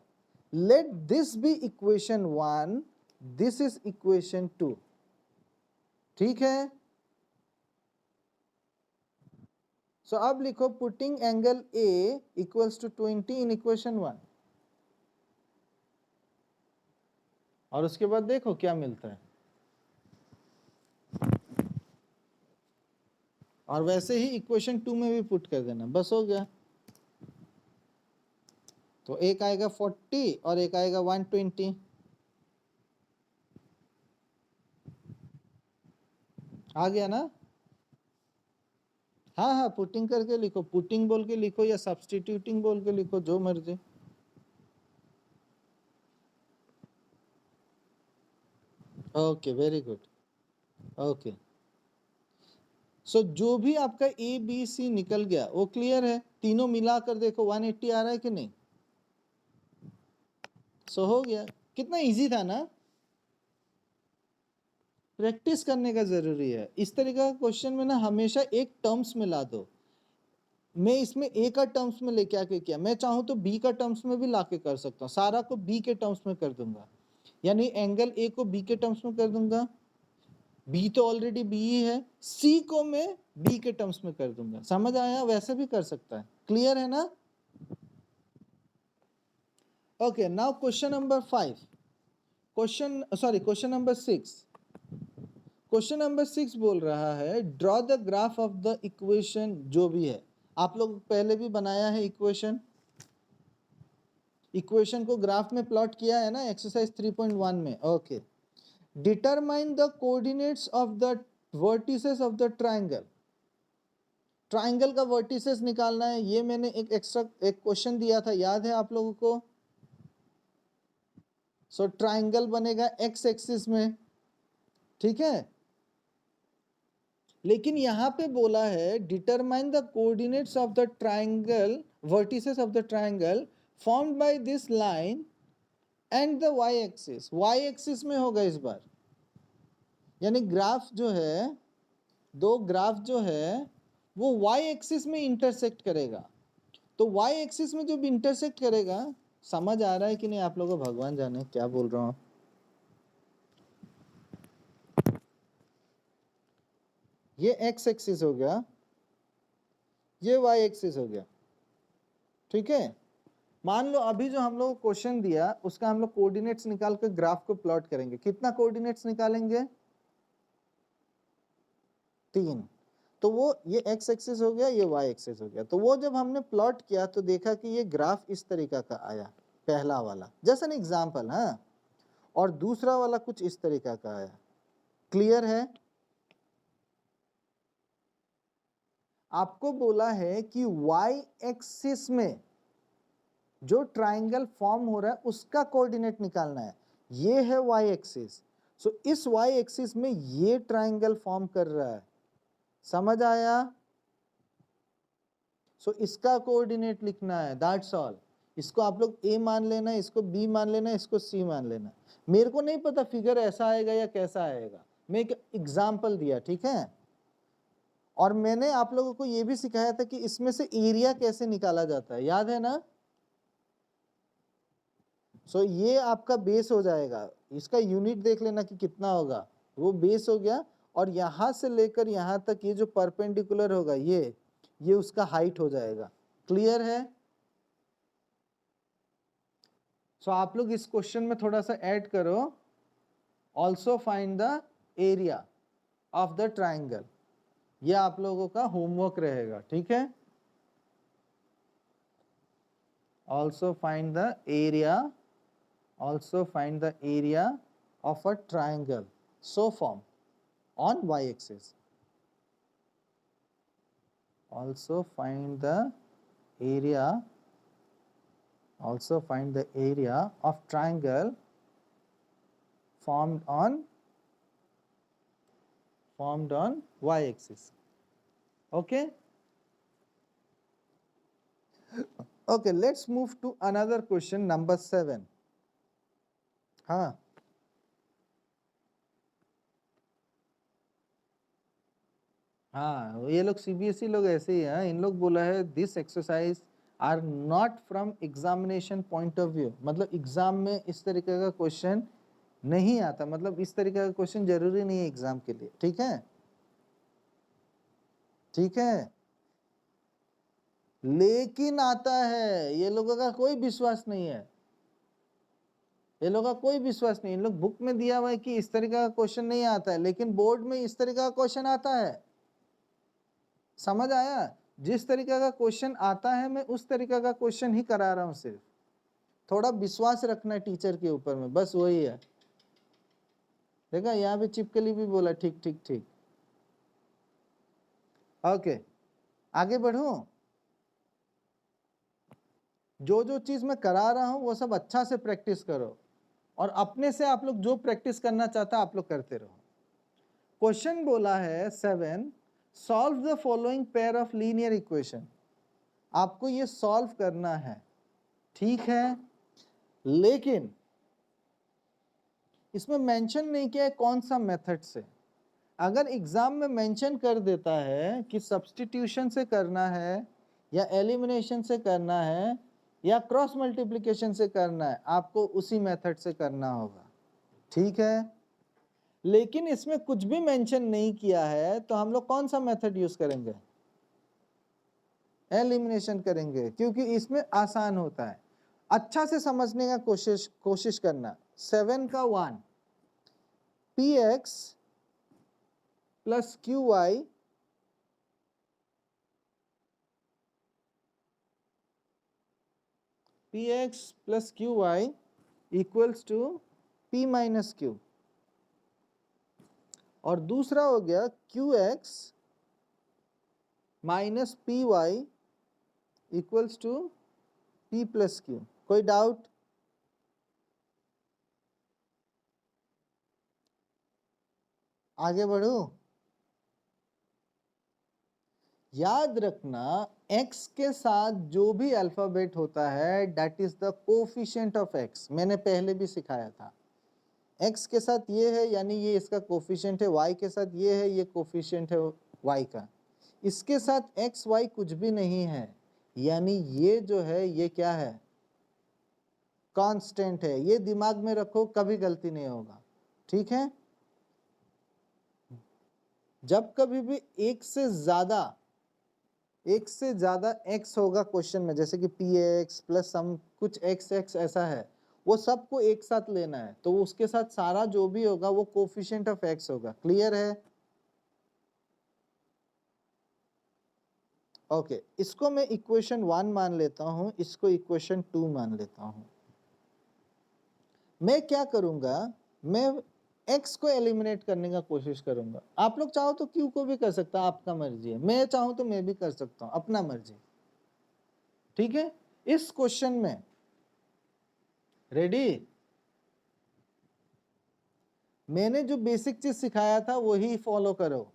Let this be equation 1, this is equation 2, ठीक है। सो अब लिखो putting angle A equals to 20 in equation 1, और उसके बाद देखो क्या मिलता है। और वैसे ही इक्वेशन 2 में भी पुट कर देना, बस हो गया। तो एक आएगा 40 और एक आएगा 120, आ गया ना? हाँ हाँ, पुटिंग करके लिखो, पुटिंग बोल के लिखो या सब्स्टिट्यूटिंग बोल के लिखो, जो मर्जी। Okay, very good, okay. So जो भी आपका ए बी सी निकल गया वो क्लियर है। तीनों मिलाकर देखो 180 आ रहा है कि नहीं? सो हो गया। कितना इजी था ना? प्रैक्टिस करने का जरूरी है। इस तरीके का क्वेश्चन में ना हमेशा एक टर्म्स में ला दो। मैं इसमें ए का टर्म्स में लेके आके किया, मैं चाहूं तो बी का टर्म्स में भी लाके कर सकता हूँ। सारा को बी के टर्म्स में कर दूंगा, यानी एंगल ए को बी के टर्म्स में कर दूंगा, बी तो ऑलरेडी बी ही है, सी को मैं बी के टर्म्स में कर दूंगा। समझ आया? वैसे भी कर सकता है। क्लियर है ना? Okay, now question number 5, question number 6। Question number 6 बोल रहा है draw the graph of the equation, जो भी है। आप लोग पहले भी बनाया है इक्वेशन को ग्राफ में प्लॉट किया है ना, एक्सरसाइज 3.1 में। Okay, determine the coordinates of the vertices of the triangle. Triangle का वर्टिसेस निकालना है। ये मैंने एक एक्स्ट्रा एक क्वेश्चन दिया था, याद है आप लोगों को? सो ट्राइंगल बनेगा एक्स एक्सिस में, ठीक है। लेकिन यहां पे बोला है determine the coordinates of the triangle, vertices of the triangle formed by this line and the y axis. Y axis में होगा इस बार, यानी ग्राफ जो है, दो ग्राफ जो है वो वाई एक्सिस में इंटरसेक्ट करेगा। तो वाई एक्सिस में जब इंटरसेक्ट करेगा, समझ आ रहा है कि नहीं आप लोगों को? भगवान जाने क्या बोल रहा हूं। ये एक्स एक्सिस हो गया, ये वाई एक्सिस हो गया, ठीक है। मान लो अभी जो हम लोग क्वेश्चन दिया उसका हम लोग कोऑर्डिनेट्स निकाल कर ग्राफ को प्लॉट करेंगे। कितना कोऑर्डिनेट्स निकालेंगे? 3। तो वो ये एक्स एक्सिस हो गया, ये वाई एक्सिस हो गया। तो वो जब हमने प्लॉट किया तो देखा कि ये ग्राफ इस तरीका का आया, पहला वाला जैसे एन एग्जाम्पल, हाँ। और दूसरा वाला कुछ इस तरीका का आया। क्लियर है? आपको बोला है कि वाई एक्सिस में जो ट्राइंगल फॉर्म हो रहा है उसका कोऑर्डिनेट निकालना है। ये है वाई एक्सिस। सो इस वाई एक्सिस में ये ट्राइंगल फॉर्म कर रहा है, समझ आया? सो इसका कोऑर्डिनेट लिखना है, दैट्स ऑल। इसको आप लोग ए मान लेना, इसको बी मान लेना, इसको सी मान लेना। मेरे को नहीं पता फिगर ऐसा आएगा या कैसा आएगा, मैं एक एग्जाम्पल दिया, ठीक है। और मैंने आप लोगों को यह भी सिखाया था कि इसमें से एरिया कैसे निकाला जाता है, याद है ना? सो ये आपका बेस हो जाएगा, इसका यूनिट देख लेना कि कितना होगा, वो बेस हो गया। और यहां से लेकर यहां तक ये जो परपेंडिकुलर होगा ये उसका हाइट हो जाएगा। क्लियर है? सो आप लोग इस क्वेश्चन में थोड़ा सा ऐड करो, also find the area of the triangle. ये आप लोगों का होमवर्क रहेगा, ठीक है। Also find the area, also find the area of a triangle so form on y axis. Also find the area, also find the area of triangle formed on y axis. Okay? Okay, let's move to another question, number 7. हाँ, हाँ, ये लोग CBSE लोग ऐसे ही हैं। इन लोग बोला है this exercise are not from examination point of view, मतलब एग्जाम में इस तरीके का क्वेश्चन नहीं आता, मतलब इस तरीके का क्वेश्चन जरूरी नहीं है एग्जाम के लिए, ठीक है। ठीक है, लेकिन आता है, ये लोगों का कोई विश्वास नहीं है, ये लोगों का कोई विश्वास नहीं। इन लोग बुक में दिया हुआ है कि इस तरीके का क्वेश्चन नहीं आता है, लेकिन बोर्ड में इस तरीके का क्वेश्चन आता है। समझ आया? जिस तरीके का क्वेश्चन आता है मैं उस तरीके का क्वेश्चन ही करा रहा हूं, सिर्फ थोड़ा विश्वास रखना है टीचर के ऊपर में, बस वही है। देखा, यहाँ पे चिपकली भी बोला ठीक ठीक ठीक। ओके, आगे बढ़ूं। जो जो चीज मैं करा रहा हूं वो सब अच्छा से प्रैक्टिस करो, और अपने से आप लोग जो प्रैक्टिस करना चाहता आप लोग करते रहो। क्वेश्चन बोला है 7, solve the following pair of linear equation. आपको ये सॉल्व करना है, ठीक है, लेकिन इसमें मेंशन नहीं किया है कौन सा मेथड से। अगर एग्जाम में मेंशन कर देता है कि सब्स्टिट्यूशन से करना है या एलिमिनेशन से करना है या क्रॉस मल्टीप्लिकेशन से करना है, आपको उसी मेथड से करना होगा, ठीक है। लेकिन इसमें कुछ भी मेंशन नहीं किया है तो हम लोग कौन सा मेथड यूज करेंगे? एलिमिनेशन करेंगे, क्योंकि इसमें आसान होता है। अच्छा से समझने का कोशिश करना। 7 का 1, px plus qy px plus qy equals to p minus q। और दूसरा हो गया qx minus p y equals to p plus q। कोई डाउट? आगे बढ़ो। याद रखना, x के साथ जो भी अल्फाबेट होता है that is the coefficient of x। मैंने पहले भी सिखाया था, x के साथ ये है यानी ये इसका कोफिशिएंट है, y के साथ ये है, ये कोफिशिएंट है y का। इसके साथ x y कुछ भी नहीं है, यानी ये जो है ये क्या है? कांस्टेंट है। ये दिमाग में रखो, कभी गलती नहीं होगा, ठीक है। जब कभी भी एक से ज्यादा x होगा क्वेश्चन में, जैसे कि px प्लस सम कुछ x ऐसा है, वो सबको एक साथ लेना है, तो उसके साथ सारा जो भी होगा वो कोफिशिएंट ऑफ x होगा। क्लियर है? ओके, इसको मैं इक्वेशन 1 मान लेता हूं, इसको इक्वेशन 2 मान लेता हूं। मैं क्या करूंगा, मैं x को एलिमिनेट करने का कोशिश करूंगा। आप लोग चाहो तो q को भी कर सकता, आपका मर्जी है। मैं चाहूं तो मैं भी कर सकता हूं, अपना मर्जी। ठीक है, इस क्वेश्चन में रेडी, मैंने जो बेसिक चीज सिखाया था वही फॉलो करो।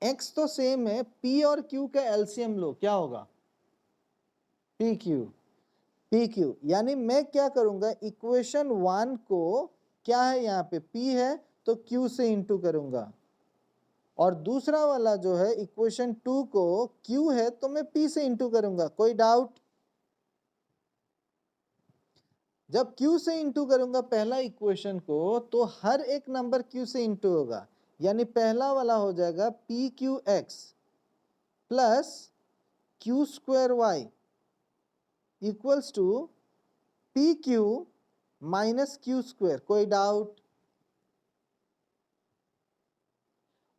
x तो सेम है, p और q का एलसीएम लो, क्या होगा? pq। यानी मैं क्या करूंगा, इक्वेशन 1 को, क्या है यहाँ पे p है तो q से इंटू करूंगा, और दूसरा वाला जो है इक्वेशन 2 को q है तो मैं p से इंटू करूंगा। कोई डाउट? जब q से इंटू करूंगा पहला इक्वेशन को, तो हर एक नंबर q से इंटू होगा, यानी पहला वाला हो जाएगा pqx plus q square y equals to pq minus q square. कोई डाउट?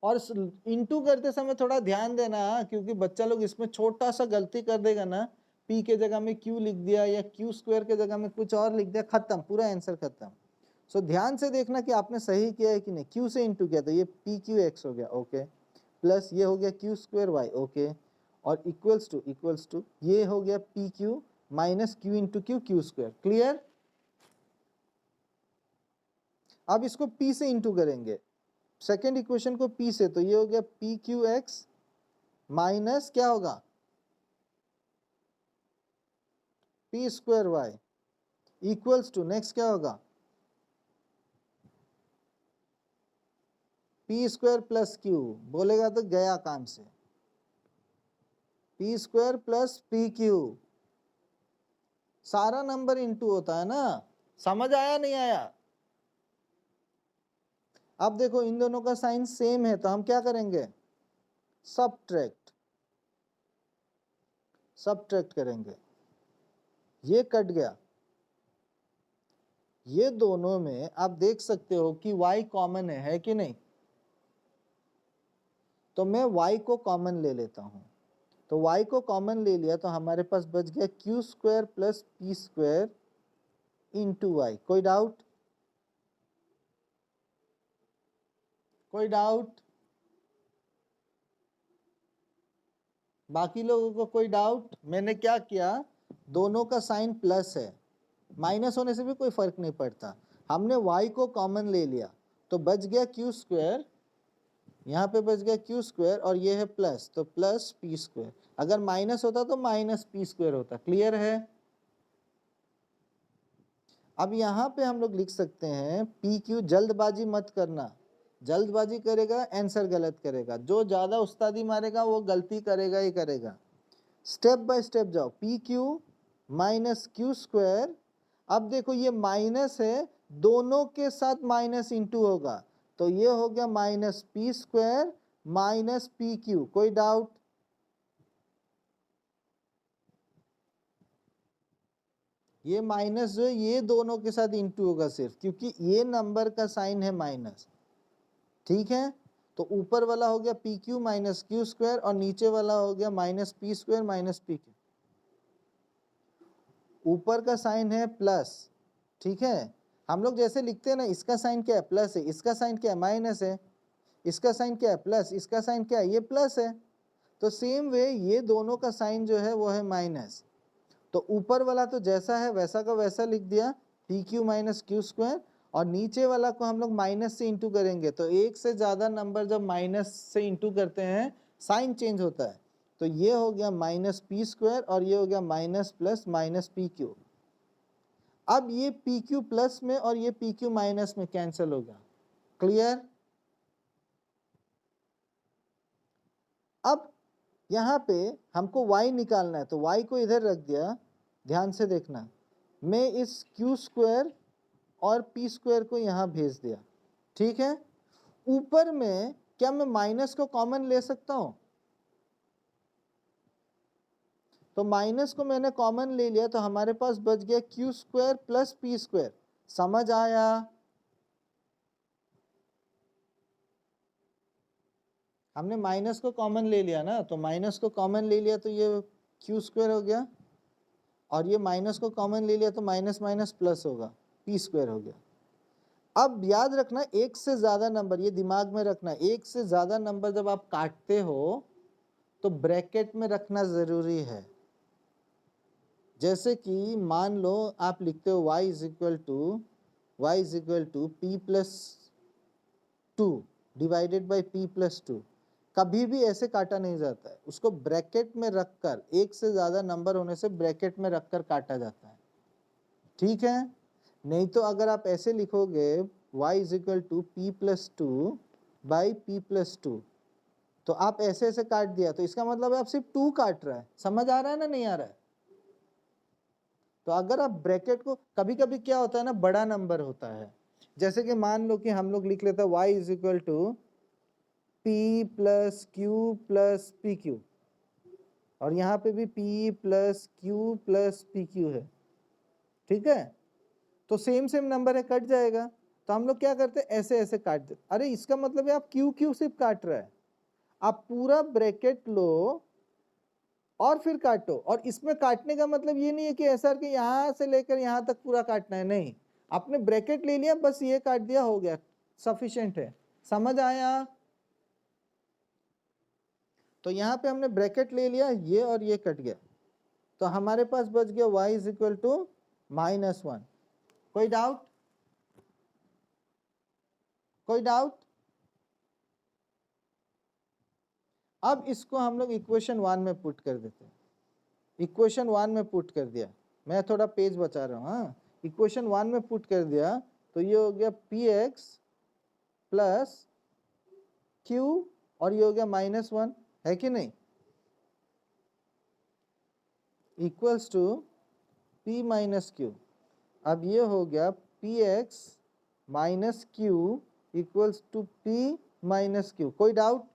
और इंटू करते समय थोड़ा ध्यान देना, क्योंकि बच्चा लोग इसमें छोटा सा गलती कर देगा ना, p के जगह में q लिख दिया या q स्क्वायर के जगह में कुछ और लिख दिया, खत्म, पूरा आंसर खत्म। सो ध्यान से देखना कि आपने सही किया है कि नहीं। q से इंटू किया तो ये pqx हो गया, ओके, प्लस ये हो गया q स्क्वायर y, ओके, और इक्वल्स टू ये हो गया pq minus q into q square. Clear? अब इसको p से इंटू करेंगे, सेकेंड इक्वेशन को p से, तो ये हो गया pqx माइनस क्या होगा, p square y equals to, next क्या होगा, p स्क्वायर प्लस q। बोलेगा तो गया काम से, p स्क्वायर प्लस pq, सारा नंबर इंटू होता है ना। समझ आया नहीं आया? अब देखो इन दोनों का साइन सेम है, तो हम क्या करेंगे, सबट्रैक्ट करेंगे। ये कट गया, ये दोनों में आप देख सकते हो कि y कॉमन है कि नहीं? तो मैं y को कॉमन ले लेता हूं, तो y को कॉमन ले लिया तो हमारे पास बच गया q square plus p square into y. कोई डाउट? कोई डाउट? बाकी लोगों को कोई डाउट? मैंने क्या किया, दोनों का साइन प्लस है, माइनस होने से भी कोई फर्क नहीं पड़ता। हमने y को कॉमन ले लिया तो बच गया q स्क्वायर, यहाँ पे बच गया q स्क्वायर, और ये है प्लस, तो प्लस p स्क्वायर। अगर माइनस होता तो माइनस p स्क्वायर होता। क्लियर है? अब यहाँ पे हम लोग लिख सकते हैं pq, जल्दबाजी मत करना, जल्दबाजी करेगा आंसर गलत करेगा, जो ज्यादा उस्तादी मारेगा वो गलती करेगा ही करेगा। स्टेप बाय स्टेप जाओ, P Q minus Q square. अब देखो ये माइनस है, दोनों के साथ माइनस इंटू होगा, तो ये हो गया minus P square minus P Q. कोई डाउट? ये माइनस जो है ये दोनों के साथ इंटू होगा सिर्फ, क्योंकि ये नंबर का साइन है माइनस। ठीक है, तो ऊपर वाला हो गया P Q minus Q square, और नीचे वाला हो गया minus P square minus P Q. ऊपर का साइन है प्लस, ठीक है, हम लोग जैसे लिखते हैं ना, इसका साइन क्या है, प्लस है, इसका साइन क्या है, माइनस है, इसका साइन क्या है, प्लस, इसका साइन क्या है, ये प्लस है। तो सेम वे ये दोनों का साइन जो है वो है माइनस, तो ऊपर वाला तो जैसा है वैसा का वैसा लिख दिया, P Q minus Q square, और नीचे वाला को हम लोग माइनस से इंटू करेंगे, तो एक से ज्यादा नंबर जब माइनस से इंटू करते हैं साइन चेंज होता है, तो ये हो गया माइनस पी स्क्वायर, और ये हो गया minus plus minus P Q. अब ये पी क्यू प्लस में और ये पी क्यू माइनस में कैंसिल होगा। क्लियर? अब यहाँ पे हमको y निकालना है, तो y को इधर रख दिया, ध्यान से देखना, मैं इस q स्क्वायर और p स्क्वायर को यहाँ भेज दिया, ठीक है। ऊपर में क्या मैं माइनस को कॉमन ले सकता हूं? तो माइनस को मैंने कॉमन ले लिया तो हमारे पास बच गया Q square plus P square. समझ आया? हमने माइनस को कॉमन ले लिया ना, तो माइनस को कॉमन ले लिया तो ये क्यू स्क्वायर हो गया, और ये माइनस को कॉमन ले लिया तो माइनस माइनस प्लस होगा, पी स्क्वायर हो गया। अब याद रखना, एक से ज्यादा नंबर, ये दिमाग में रखना, एक से ज्यादा नंबर जब आप काटते हो तो ब्रैकेट में रखना जरूरी है। जैसे कि मान लो आप लिखते हो y is equal to p plus 2 divided by p plus 2। कभी भी ऐसे काटा नहीं जाता है, उसको ब्रैकेट में रखकर, एक से ज्यादा नंबर होने से ब्रैकेट में रखकर काटा जाता है, ठीक है? नहीं तो अगर आप ऐसे लिखोगे y is equal to p plus 2 by p plus 2, तो आप ऐसे ऐसे काट दिया तो इसका मतलब आप सिर्फ 2 काट रहा है। समझ आ रहा है ना, नहीं आ रहा है? तो अगर आप ब्रैकेट को, कभी कभी क्या होता है ना, बड़ा नंबर होता है, जैसे कि मान लो कि हम लोग लिख लेते हैं y is equal to p plus q plus p q, और यहाँ पे भी p plus q plus p q है, ठीक है? तो सेम सेम नंबर है, कट जाएगा। तो हम लोग क्या करते हैं, ऐसे ऐसे काट देते। अरे इसका मतलब है आप क्यू क्यू सिर्फ काट रहा है, आप पूरा ब्रैकेट लो और फिर काटो। और इसमें काटने का मतलब ये नहीं है कि ऐसा कि यहां से लेकर यहां तक पूरा काटना है, नहीं, आपने ब्रैकेट ले लिया, बस ये काट दिया, हो गया, सफिशिएंट है। समझ आया? तो यहाँ पे हमने ब्रैकेट ले लिया, ये और ये कट गया, तो हमारे पास बच गया y इज इक्वल टू -1। कोई डाउट? कोई डाउट? अब इसको हम लोग इक्वेशन 1 में पुट कर देते हैं। इक्वेशन 1 में पुट कर दिया, मैं थोड़ा पेज बचा रहा हूँ, हाँ। इक्वेशन 1 में पुट कर दिया तो ये हो गया px प्लस q, और ये हो गया -1, है कि नहीं, equals to p minus q. अब ये हो गया px minus q equals to p minus q. कोई डाउट?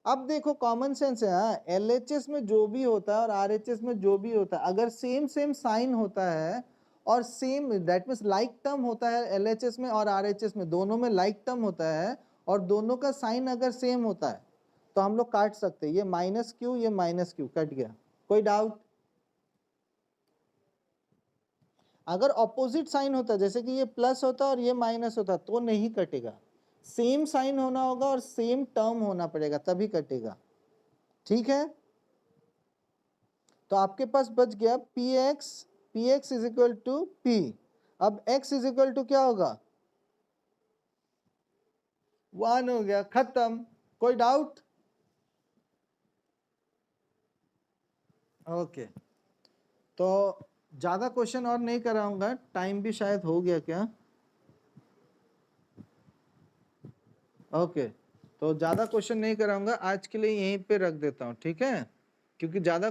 अब देखो कॉमन सेंस है, हाँ, LHS में जो भी होता है और RHS में जो भी होता है, अगर सेम सेम साइन होता है और same, that means like term होता है LHS में और RHS में, दोनों में लाइक टर्म होता है और दोनों का साइन अगर सेम होता है तो हम लोग काट सकते हैं। ये माइनस क्यू, ये माइनस क्यू, कट गया। कोई डाउट? अगर ऑपोजिट साइन होता, जैसे कि ये प्लस होता और ये माइनस होता, तो नहीं कटेगा। सेम साइन होना होगा और सेम टर्म होना पड़ेगा, तभी कटेगा, ठीक है? तो आपके पास बच गया px is equal to p। अब x इज इक्वल टू क्या होगा, 1 हो गया, खत्म। कोई डाउट? ओके, तो ज्यादा क्वेश्चन और नहीं कराऊंगा, टाइम भी शायद हो गया क्या? ओके, तो ज्यादा क्वेश्चन नहीं कराऊंगा आज के लिए, यहीं पे रख देता हूँ, ठीक है? क्योंकि ज्यादा